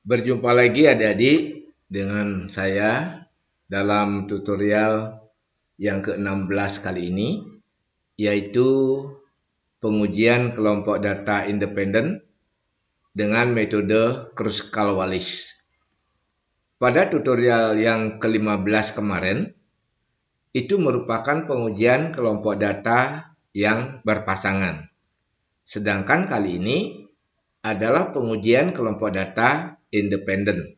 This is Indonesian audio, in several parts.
Berjumpa lagi adik-adik dengan saya dalam tutorial yang ke-16 kali ini, yaitu pengujian kelompok data independen dengan metode Kruskal-Wallis. Pada tutorial yang ke-15 kemarin, itu merupakan pengujian kelompok data yang berpasangan. Sedangkan kali ini adalah pengujian kelompok data independen,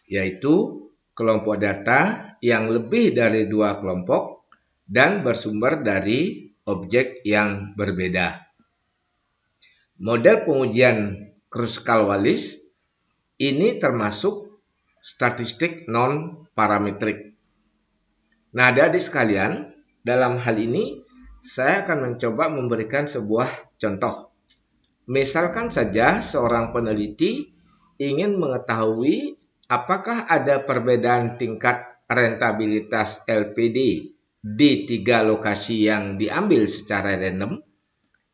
yaitu kelompok data yang lebih dari dua kelompok dan bersumber dari objek yang berbeda. Model pengujian Kruskal-Wallis ini termasuk statistik non-parametrik. Nah, adik-adik sekalian, dalam hal ini saya akan mencoba memberikan sebuah contoh. Misalkan saja seorang peneliti ingin mengetahui apakah ada perbedaan tingkat rentabilitas LPD di tiga lokasi yang diambil secara random,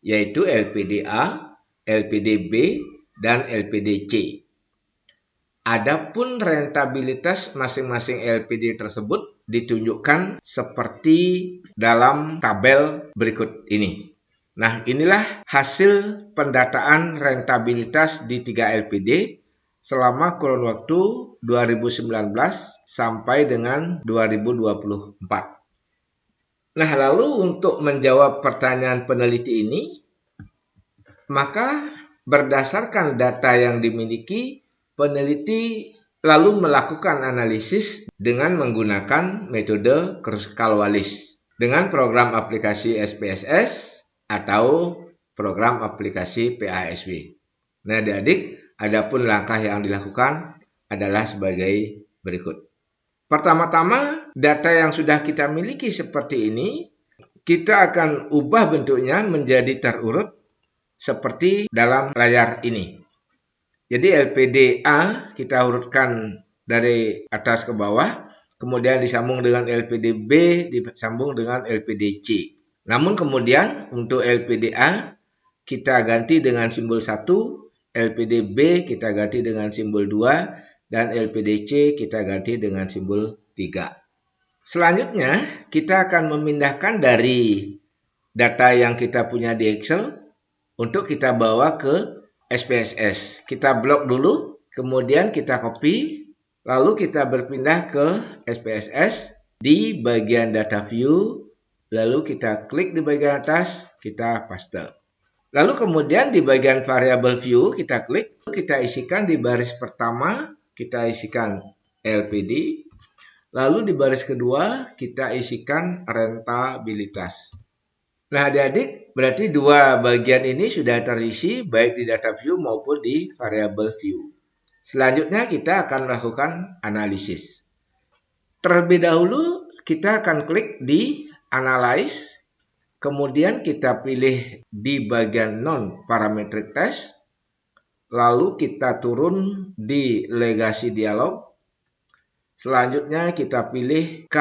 yaitu LPDA, LPDB, dan LPDC. Adapun rentabilitas masing-masing LPD tersebut ditunjukkan seperti dalam tabel berikut ini. Nah, inilah hasil pendataan rentabilitas di 3 LPD selama kurun waktu 2019 sampai dengan 2024. Nah, lalu untuk menjawab pertanyaan peneliti ini, maka berdasarkan data yang dimiliki, peneliti lalu melakukan analisis dengan menggunakan metode Kruskal-Wallis dengan program aplikasi SPSS atau program aplikasi PASW. Nah, adik-adik, adapun langkah yang dilakukan adalah sebagai berikut. Pertama-tama, data yang sudah kita miliki seperti ini, kita akan ubah bentuknya menjadi terurut seperti dalam layar ini. Jadi LPDA kita urutkan dari atas ke bawah, kemudian disambung dengan LPDB, disambung dengan LPDC. Namun kemudian untuk LPDA kita ganti dengan simbol 1, LPDB kita ganti dengan simbol 2, dan LPDC kita ganti dengan simbol 3. Selanjutnya kita akan memindahkan dari data yang kita punya di Excel untuk kita bawa ke SPSS. Kita blok dulu, kemudian kita copy, lalu kita berpindah ke SPSS di bagian data view, lalu kita klik di bagian atas, kita paste. Lalu kemudian di bagian variable view kita klik, kita isikan di baris pertama, kita isikan LPD, lalu di baris kedua kita isikan rentabilitas. Nah, adik-adik, berarti dua bagian ini sudah terisi baik di data view maupun di variable view. Selanjutnya kita akan melakukan analisis. Terlebih dahulu kita akan klik di Analyze, kemudian kita pilih di bagian non-parametric test, lalu kita turun di Legacy Dialog. Selanjutnya kita pilih K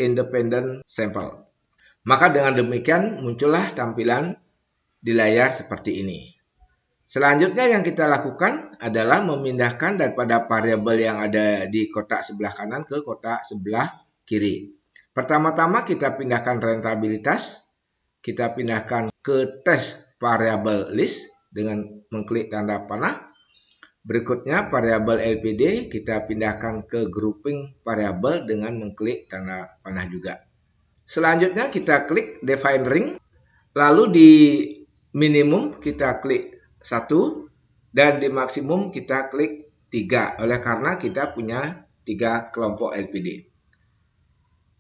Independent Sample. Maka dengan demikian muncullah tampilan di layar seperti ini. Selanjutnya yang kita lakukan adalah memindahkan daripada variabel yang ada di kotak sebelah kanan ke kotak sebelah kiri. Pertama-tama kita pindahkan rentabilitas, kita pindahkan ke test variable list dengan mengklik tanda panah. Berikutnya variabel LPD kita pindahkan ke grouping variabel dengan mengklik tanda panah juga. Selanjutnya kita klik define ring, lalu di minimum kita klik 1 dan di maksimum kita klik 3 oleh karena kita punya 3 kelompok LPD.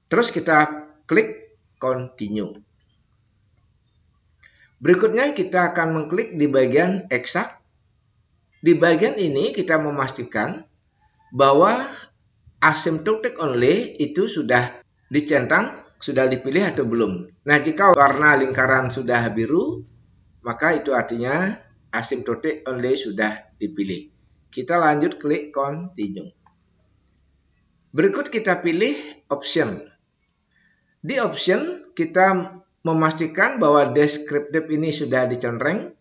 Terus kita klik continue. Berikutnya kita akan mengklik di bagian exact. Di bagian ini kita memastikan bahwa asymptotic only itu sudah dicentang, sudah dipilih atau belum. Nah, jika warna lingkaran sudah biru, maka itu artinya asymptotic only sudah dipilih. Kita lanjut klik continue. Berikut kita pilih option. Di option kita memastikan bahwa descriptive ini sudah dicentreng,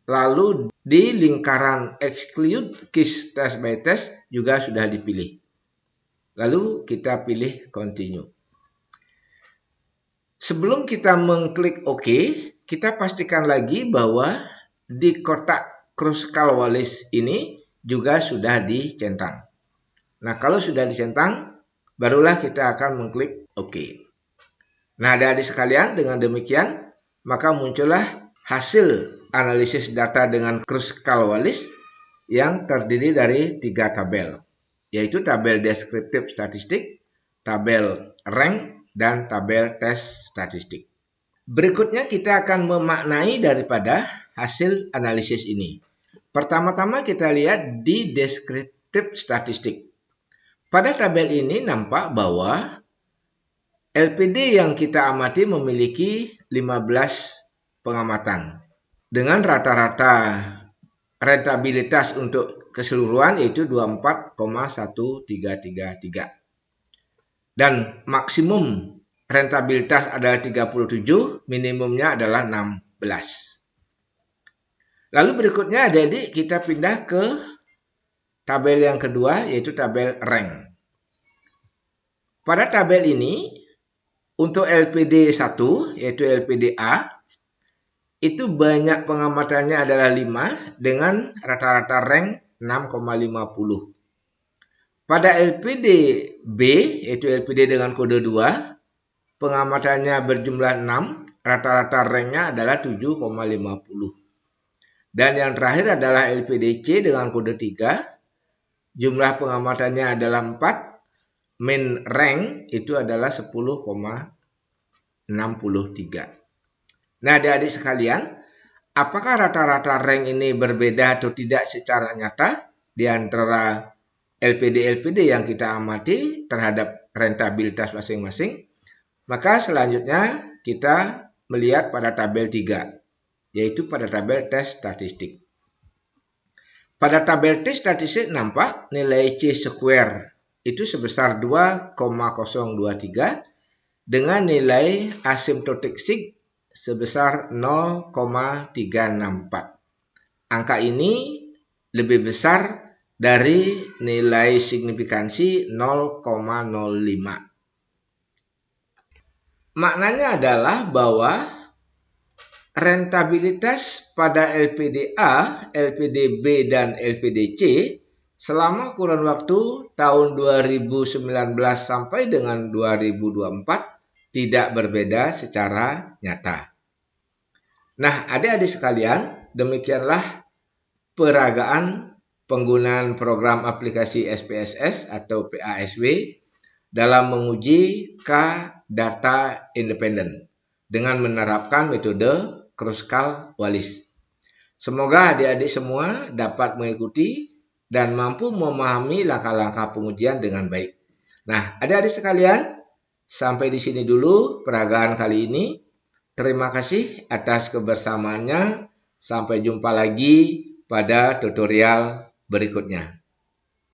lalu di lingkaran exclude case test by test juga sudah dipilih. Lalu kita pilih continue. Sebelum kita mengklik OK, kita pastikan lagi bahwa di kotak Kruskal-Wallis ini juga sudah dicentang. Nah, kalau sudah dicentang, barulah kita akan mengklik OK. Nah, adik-adik sekalian, dengan demikian, maka muncullah hasil analisis data dengan Kruskal-Wallis yang terdiri dari 3 tabel, yaitu tabel deskriptif statistik, tabel rank, dan tabel tes statistik. Berikutnya kita akan memaknai daripada hasil analisis ini. Pertama-tama kita lihat di deskriptif statistik. Pada tabel ini nampak bahwa LPD yang kita amati memiliki 15 pengamatan dengan rata-rata rentabilitas untuk keseluruhan yaitu 24,1333 dan maksimum rentabilitas adalah 37, minimumnya adalah 16. Lalu berikutnya adik-adik kita pindah ke tabel yang kedua yaitu tabel rank. Pada tabel ini untuk LPD 1 yaitu LPD A itu banyak pengamatannya adalah 5 dengan rata-rata rank 6,50. Pada LPD B yaitu LPD dengan kode 2 pengamatannya berjumlah 6, rata-rata ranknya adalah 7,50. Dan yang terakhir adalah LPD C dengan kode 3. Jumlah pengamatannya adalah 4, min rank itu adalah 10,63. Nah, adik-adik sekalian, apakah rata-rata rank ini berbeda atau tidak secara nyata di antara LPD-LPD yang kita amati terhadap rentabilitas masing-masing? Maka selanjutnya kita melihat pada tabel 3, yaitu pada tabel tes statistik. Pada tabel tes statistik nampak nilai C square itu sebesar 2,023 dengan nilai asymptotic sig sebesar 0,364. Angka ini lebih besar dari nilai signifikansi 0,05. Maknanya adalah bahwa rentabilitas pada LPD A, LPD B, dan LPD C selama kurun waktu tahun 2019 sampai dengan 2024 tidak berbeda secara nyata. Nah, adik-adik sekalian, demikianlah peragaan penggunaan program aplikasi SPSS atau PASW dalam menguji K-data independen dengan menerapkan metode Kruskal-Wallis. Semoga adik-adik semua dapat mengikuti dan mampu memahami langkah-langkah pengujian dengan baik. Nah, adik-adik sekalian, sampai di sini dulu peragaan kali ini. Terima kasih atas kebersamaannya. Sampai jumpa lagi pada tutorial berikutnya.